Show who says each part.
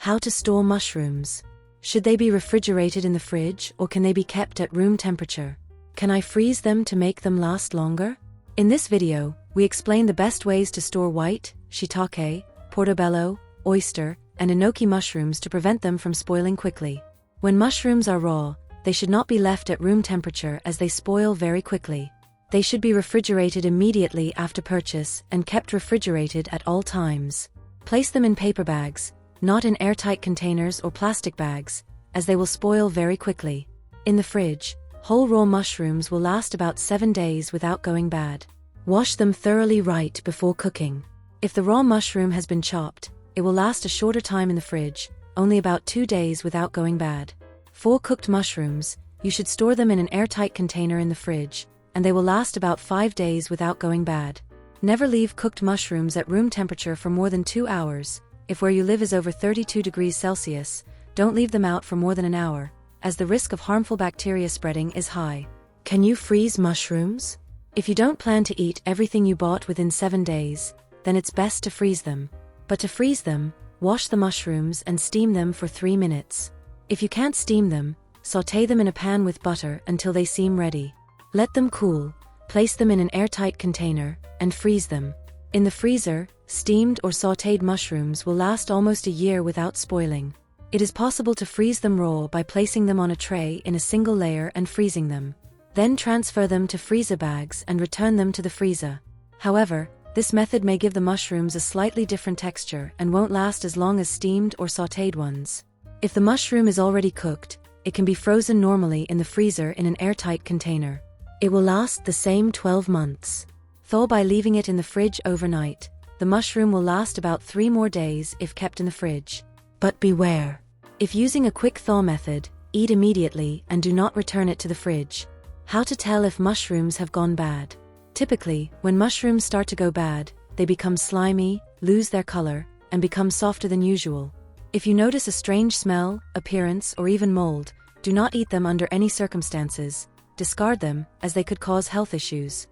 Speaker 1: How to store mushrooms. Should they be refrigerated in the fridge or can they be kept at room temperature? Can I freeze them to make them last longer? In this video, we explain the best ways to store white, shiitake, portobello, oyster, and enoki mushrooms to prevent them from spoiling quickly. When mushrooms are raw, they should not be left at room temperature as they spoil very quickly. They should be refrigerated immediately after purchase and kept refrigerated at all times. Place them in paper bags, not in airtight containers or plastic bags, as they will spoil very quickly. In the fridge, whole raw mushrooms will last about 7 days without going bad. Wash them thoroughly right before cooking. If the raw mushroom has been chopped, it will last a shorter time in the fridge, only about 2 days without going bad. For cooked mushrooms, you should store them in an airtight container in the fridge, and they will last about 5 days without going bad. Never leave cooked mushrooms at room temperature for more than 2 hours. If where you live is over 32 degrees Celsius, don't leave them out for more than an hour, as the risk of harmful bacteria spreading is high. Can you freeze mushrooms? If you don't plan to eat everything you bought within 7 days, then it's best to freeze them. But to freeze them, wash the mushrooms and steam them for 3 minutes. If you can't steam them, sauté them in a pan with butter until they seem ready. Let them cool, place them in an airtight container, and freeze them. In the freezer, steamed or sautéed mushrooms will last almost a year without spoiling. It is possible to freeze them raw by placing them on a tray in a single layer and freezing them. Then transfer them to freezer bags and return them to the freezer. However, this method may give the mushrooms a slightly different texture and won't last as long as steamed or sautéed ones. If the mushroom is already cooked, it can be frozen normally in the freezer in an airtight container. It will last the same 12 months. Thaw by leaving it in the fridge overnight. The mushroom will last about 3 more days if kept in the fridge. But beware. If using a quick thaw method, eat immediately and do not return it to the fridge. How to tell if mushrooms have gone bad. Typically, when mushrooms start to go bad, they become slimy, lose their color, and become softer than usual. If you notice a strange smell, appearance, or even mold, do not eat them under any circumstances. Discard them, as they could cause health issues.